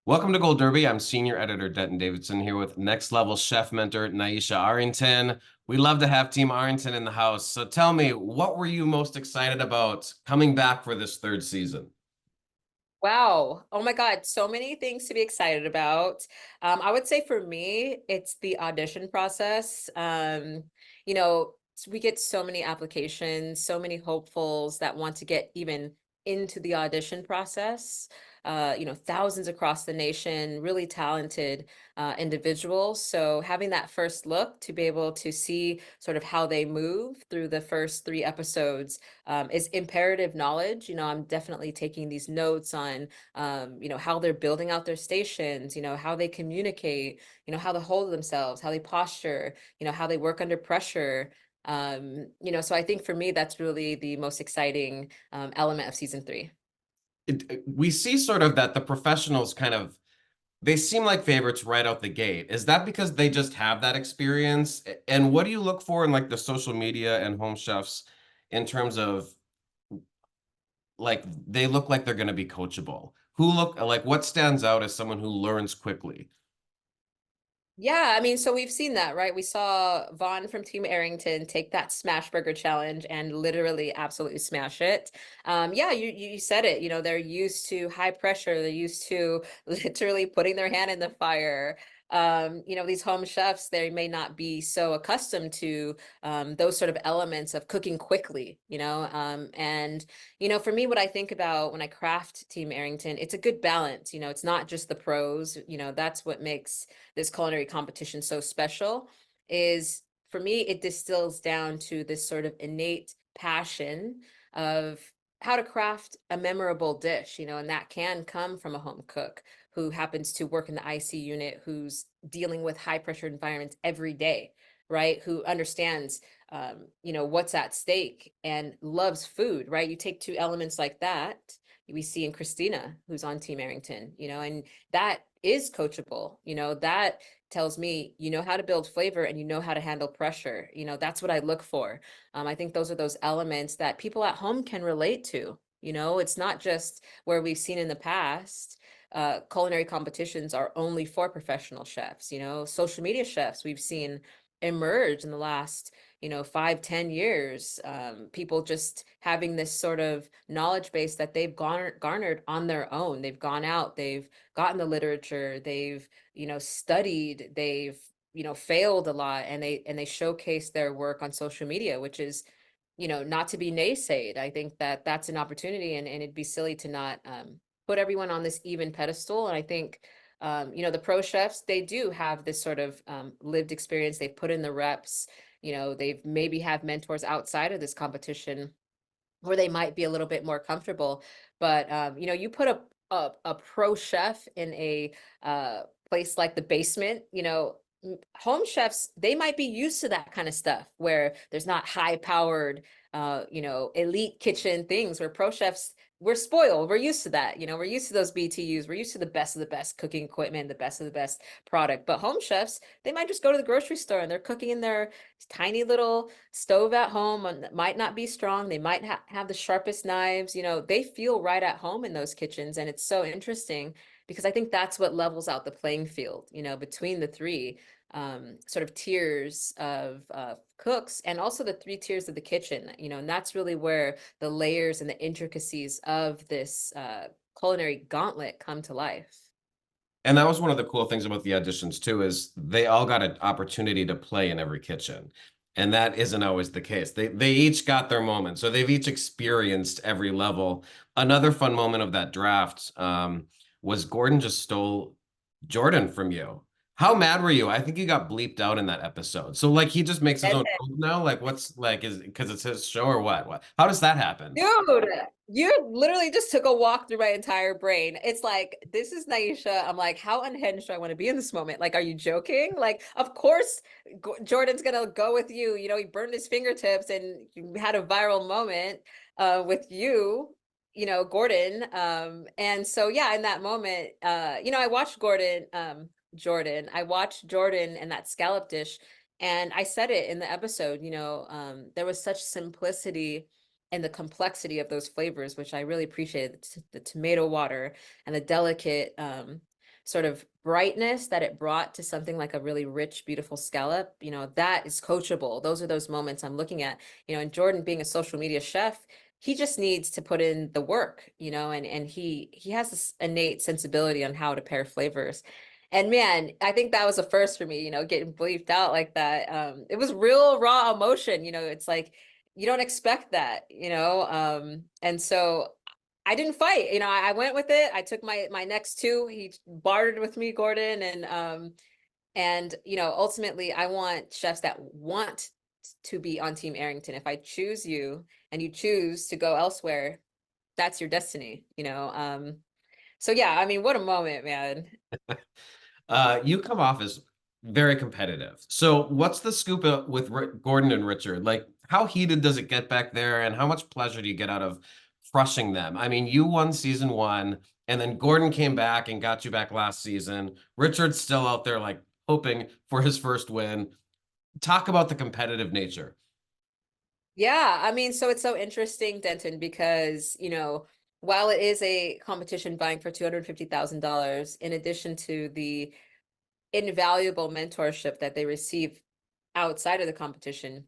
Welcome to Gold Derby. I'm senior editor Denton Davidson here with next level chef mentor Nyesha Arrington. We love to have Team Arrington in the house. So tell me, what were you most excited about coming back for this third season? Wow. Oh my God. So many things to be excited about. I would say for me, it's the audition process. We get so many applications, so many hopefuls that want to get even into the audition process. Thousands across the nation, really talented individuals. So having that first look to be able to see sort of how they move through the first three episodes is imperative knowledge. I'm definitely taking these notes on, how they're building out their stations, how they communicate, how they hold themselves, how they posture, how they work under pressure. So I think for me, that's really the most exciting element of season three. We see sort of that the professionals they seem like favorites right out the gate. Is that because they just have that experience? And what do you look for in like the social media and home chefs in terms of like they look like they're going to be coachable? Who look like what stands out as someone who learns quickly? Yeah, I mean, so we've seen that, right? We saw Vaughn from Team Arrington take that smash burger challenge and literally absolutely smash it. Yeah, you said it, they're used to high pressure, they're used to literally putting their hand in the fire. These home chefs, they may not be so accustomed to those sort of elements of cooking quickly, and for me, what I think about when I craft Team Arrington, it's a good balance. It's not just the pros, that's what makes this culinary competition so special. Is for me, it distills down to this sort of innate passion of how to craft a memorable dish, and that can come from a home cook who happens to work in the IC unit, who's dealing with high pressure environments every day, right? Who understands, what's at stake and loves food, right? You take two elements like that, we see in Christina, who's on Team Arrington, and that is coachable. That tells me you know how to build flavor and you know how to handle pressure. That's what I look for. I think those are those elements that people at home can relate to. It's not just where we've seen in the past. Culinary competitions are only for professional chefs. Social media chefs we've seen emerge in the last 5-10 years. People just having this sort of knowledge base that they've garnered on their own. They've gone out, they've gotten the literature, they've studied, they've failed a lot, and they showcase their work on social media, which is not to be naysayed. I think that that's an opportunity, and it'd be silly to not put everyone on this even pedestal. And I think the pro chefs, they do have this sort of lived experience. They've put in the reps. They've maybe have mentors outside of this competition where they might be a little bit more comfortable. But you put a pro chef in a place like the basement, home chefs, they might be used to that kind of stuff where there's not high powered elite kitchen things. Where pro chefs, we're spoiled, we're used to that. We're used to those BTUs, we're used to the best of the best cooking equipment, the best of the best product. But home chefs, they might just go to the grocery store and they're cooking in their tiny little stove at home, and that might not be strong. They might have the sharpest knives. They feel right at home in those kitchens. And it's so interesting because I think that's what levels out the playing field, between the three sort of tiers of cooks, and also the three tiers of the kitchen, and that's really where the layers and the intricacies of this culinary gauntlet come to life. And that was one of the cool things about the auditions too, is they all got an opportunity to play in every kitchen. And that isn't always the case. They each got their moment. So they've each experienced every level. Another fun moment of that draft was Gordon just stole Jordan from you. How mad were you? I think he got bleeped out in that episode. So like he just makes his own rules now? Like what's like is because it's his show or what? What? How does that happen? Dude, you literally just took a walk through my entire brain. It's like, this is Nyesha. I'm like, how unhinged do I want to be in this moment? Like, are you joking? Like, of course, Jordan's gonna go with you. He burned his fingertips and you had a viral moment with you, Gordon. And so, yeah, in that moment, I watched Jordan. I watched Jordan and that scallop dish. And I said it in the episode, there was such simplicity and the complexity of those flavors, which I really appreciated. The tomato water and the delicate sort of brightness that it brought to something like a really rich, beautiful scallop, that is coachable. Those are those moments I'm looking at, and Jordan being a social media chef, he just needs to put in the work, and he has this innate sensibility on how to pair flavors. And man, I think that was a first for me, getting bleeped out like that. It was real raw emotion, it's like you don't expect that, and so I didn't fight, I went with it. I took my next two. He bartered with me, Gordon, and ultimately I want chefs that want to be on Team Arrington. If I choose you and you choose to go elsewhere, that's your destiny, so yeah, I mean, what a moment, man. You come off as very competitive. So what's the scoop with Gordon and Richard? Like, how heated does it get back there, and how much pleasure do you get out of crushing them? I mean, you won season one, and then Gordon came back and got you back last season. Richard's still out there, like, hoping for his first win. Talk about the competitive nature. Yeah, I mean, so it's so interesting, Denton, because, while it is a competition vying for $250,000, in addition to the invaluable mentorship that they receive outside of the competition,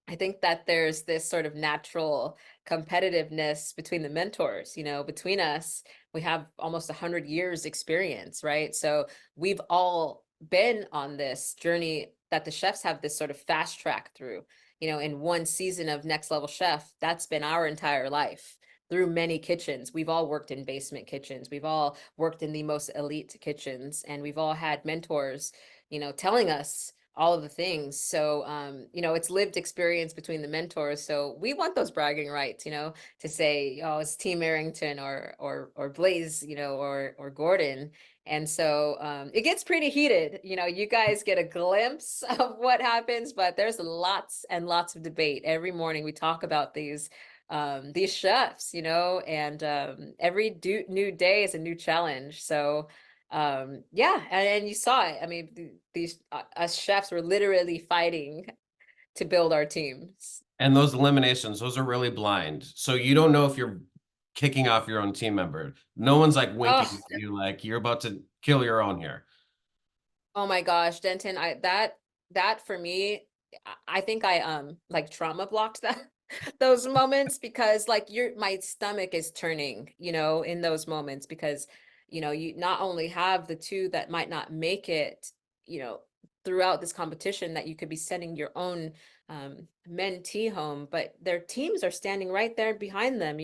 I think that there's this sort of natural competitiveness between the mentors, between us. We have almost 100 years experience, right? So we've all been on this journey that the chefs have this sort of fast track through, in one season of Next Level Chef, that's been our entire life through many kitchens. We've all worked in basement kitchens. We've all worked in the most elite kitchens, and we've all had mentors, telling us all of the things. So, it's lived experience between the mentors. So we want those bragging rights, to say, oh, it's Team Arrington or Blais, or Gordon. And so it gets pretty heated. You guys get a glimpse of what happens, but there's lots and lots of debate. Every morning we talk about these chefs, and every new day is a new challenge. So yeah, and you saw it. I mean, these us chefs were literally fighting to build our teams. And those eliminations, those are really blind. So you don't know if you're kicking off your own team member. No one's like winking Oh, at you like you're about to kill your own here. oh my gosh, Denton, that for me, I think I like trauma blocked that those moments, because like my stomach is turning, in those moments, because you not only have the two that might not make it, you know, throughout this competition, that you could be sending your own mentee home, but their teams are standing right there behind them,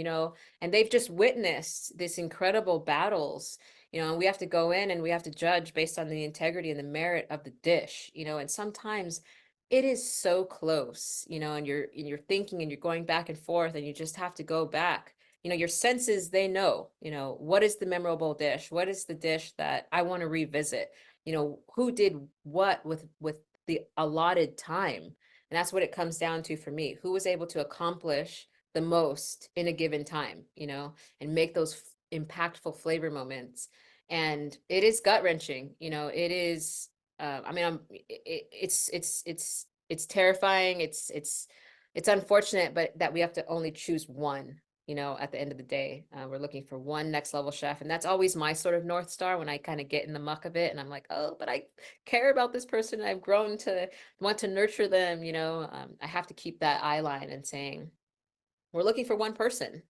and they've just witnessed this incredible battles, and we have to go in and we have to judge based on the integrity and the merit of the dish, and sometimes it is so close, and you're thinking and you're going back and forth, and you just have to go back. Your senses, they know, what is the memorable dish? What is the dish that I want to revisit? Who did what with the allotted time? And that's what it comes down to for me. Who was able to accomplish the most in a given time, and make those impactful flavor moments. And it is gut wrenching, it is, I mean, it's terrifying. It's unfortunate, but that we have to only choose one, at the end of the day. We're looking for one Next Level Chef. And that's always my sort of North Star when I kind of get in the muck of it. And I'm like, oh, but I care about this person. I've grown to want to nurture them, I have to keep that eye line and saying, we're looking for one person,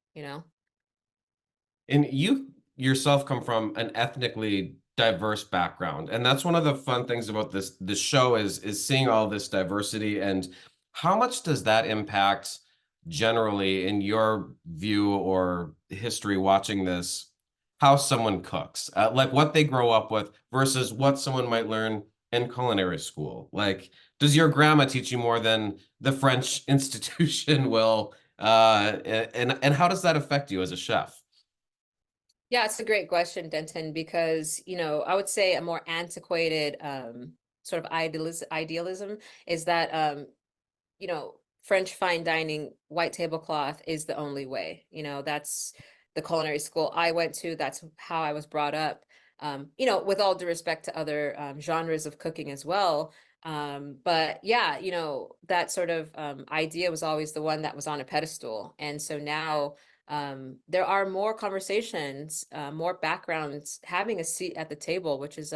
And you yourself come from an ethnically diverse background, and that's one of the fun things about this show is seeing all this diversity. And how much does that impact generally in your view or history watching this, how someone cooks, like what they grow up with versus what someone might learn in culinary school? Like, does your grandma teach you more than the French institution will? And how does that affect you as a chef? Yeah, it's a great question, Denton, because, I would say a more antiquated sort of idealism is that French fine dining, white tablecloth is the only way. That's the culinary school I went to. That's how I was brought up. With all due respect to other genres of cooking as well. But yeah, that sort of idea was always the one that was on a pedestal. And so now there are more conversations, more backgrounds having a seat at the table, which is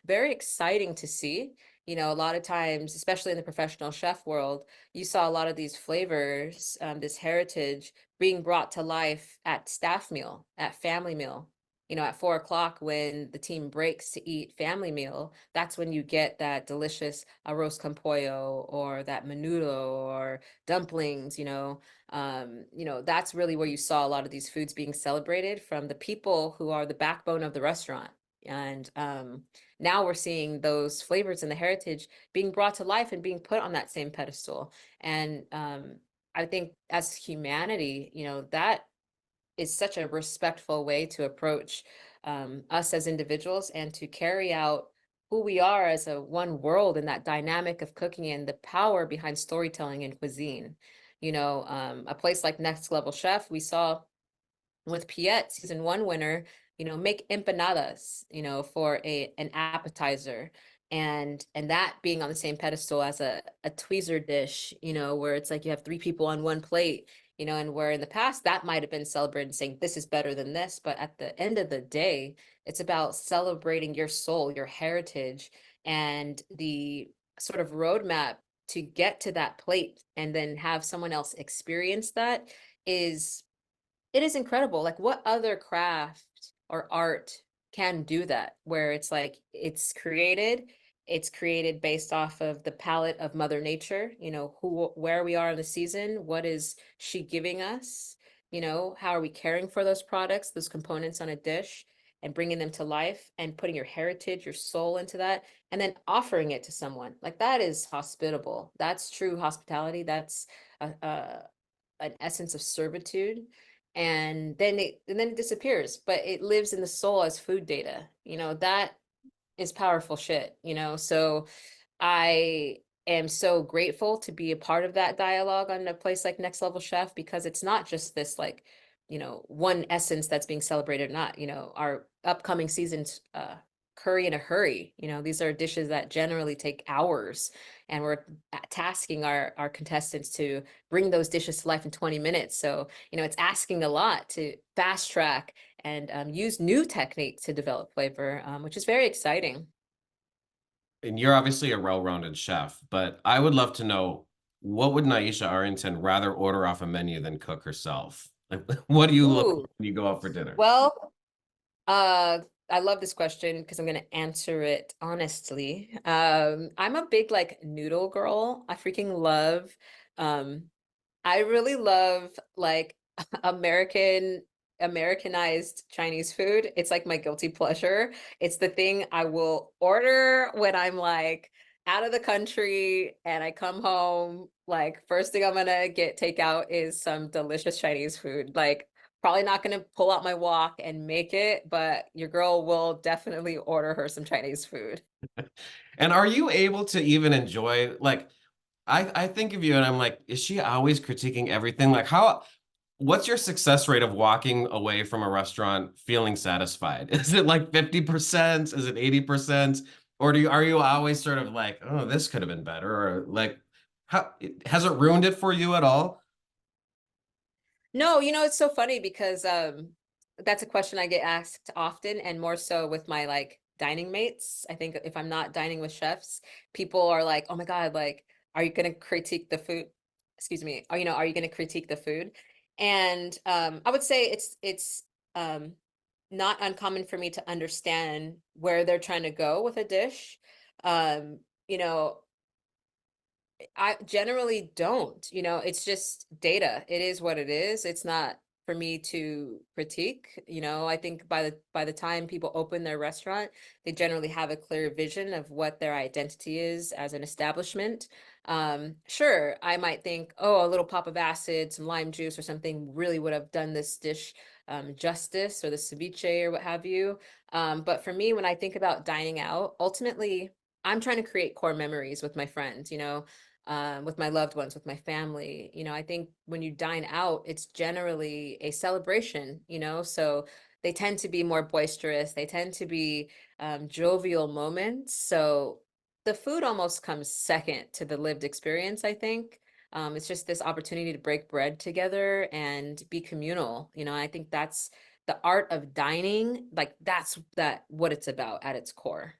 very exciting to see. You know, a lot of times, especially in the professional chef world, you saw a lot of these flavors, this heritage being brought to life at staff meal, at family meal. You know, at 4 o'clock when the team breaks to eat family meal, that's when you get that delicious arroz con pollo or that menudo or dumplings, you know, that's really where you saw a lot of these foods being celebrated from the people who are the backbone of the restaurant. And now we're seeing those flavors and the heritage being brought to life and being put on that same pedestal. And I think as humanity, you know, that is such a respectful way to approach us as individuals and to carry out who we are as a one world in that dynamic of cooking and the power behind storytelling and cuisine. You know, a place like Next Level Chef, we saw with Piet, season 1 winner, you know, make empanadas, you know, for an appetizer, and that being on the same pedestal as a tweezer dish, you know, where it's like you have 3 people on one plate, you know, and where in the past that might have been celebrated saying this is better than this, but at the end of the day, it's about celebrating your soul, your heritage, and the sort of roadmap to get to that plate and then have someone else experience that is it is incredible. Like, what other craft or art can do that? Where it's like it's created based off of the palette of Mother Nature, you know, where we are in the season, what is she giving us? You know, how are we caring for those products, those components on a dish, and bringing them to life and putting your heritage, your soul into that, and then offering it to someone. Like, that is hospitable. That's true hospitality. That's a an essence of servitude, and then it disappears, but it lives in the soul as food data. You know, that is powerful shit, you know. So I am so grateful to be a part of that dialogue on a place like Next Level Chef, because it's not just this like, you know, one essence that's being celebrated or not. You know, our upcoming seasons, curry in a hurry, you know, these are dishes that generally take hours, and we're tasking our contestants to bring those dishes to life in 20 minutes. So, you know, it's asking a lot to fast track and use new technique to develop flavor, which is very exciting. And you're obviously a well-rounded chef, but I would love to know, what would Nyesha Arrington rather order off a menu than cook herself? Like, what do you look Ooh, for when you go out for dinner? well, I love this question because I'm gonna answer it honestly. I'm a big like noodle girl. I freaking love, um, I really love like American Americanized Chinese food. It's like my guilty pleasure. It's the thing I will order when I'm like out of the country and I come home. Like, first thing I'm gonna get takeout is some delicious Chinese food. Like, probably not gonna pull out my wok and make it, but your girl will definitely order her some Chinese food. And are you able to even enjoy, like, I think of you and I'm like, is she always critiquing everything? Like, what's your success rate of walking away from a restaurant feeling satisfied? Is it like 50%? Is it 80%? Or are you always sort of like, oh, this could have been better? Or like, how has it ruined it for you at all? No, you know, it's so funny because that's a question I get asked often, and more so with my like dining mates. I think if I'm not dining with chefs, people are like, "Oh my God, like, are you gonna critique the food?" Excuse me. Are you know, are you gonna critique the food? And I would say it's um not uncommon for me to understand where they're trying to go with a dish. You know, I generally don't, you know, it's just data. It is what it is. It's not for me to critique, you know. I think by the time people open their restaurant, they generally have a clear vision of what their identity is as an establishment. Sure, I might think, oh, a little pop of acid, some lime juice or something really would have done this dish justice, or the ceviche or what have you. But for me, when I think about dining out, ultimately, I'm trying to create core memories with my friends, you know, with my loved ones, with my family. You know, I think when you dine out, it's generally a celebration, you know, so they tend to be more boisterous. They tend to be jovial moments. So the food almost comes second to the lived experience, I think. It's just this opportunity to break bread together and be communal. I think that's the art of dining. Like that's what it's about at its core.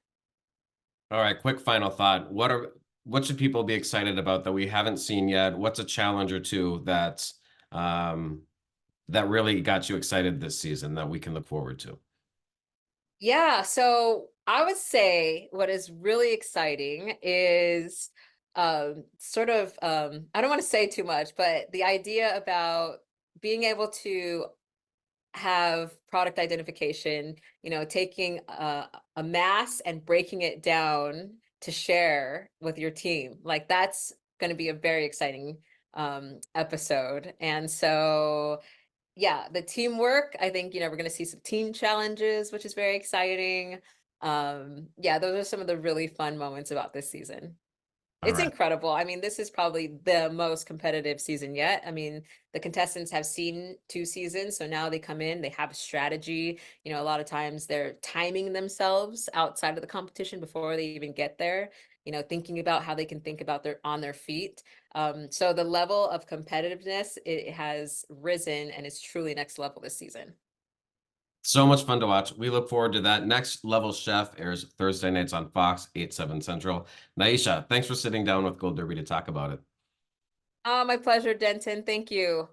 All right, quick final thought. What should people be excited about that we haven't seen yet? What's a challenge or two um, that really got you excited this season that we can look forward to? Yeah, so I would say what is really exciting is sort of I don't want to say too much, but the idea about being able to have product identification, taking a mass and breaking it down to share with your team. Like that's going to be a very exciting episode. And so yeah, the teamwork, I think, we're going to see some team challenges, which is very exciting. Yeah, those are some of the really fun moments about this season. All It's right. incredible. I mean, this is probably the most competitive season yet. I mean, the contestants have seen 2 seasons, so now they come in, they have a strategy. A lot of times they're timing themselves outside of the competition before they even get there, thinking about how they can think about on their feet. So the level of competitiveness, it has risen and it's truly next level this season. So much fun to watch. We look forward to that. Next Level Chef airs Thursday nights on Fox, 8, 7 Central. Nyesha, thanks for sitting down with Gold Derby to talk about it. My pleasure, Denton. Thank you.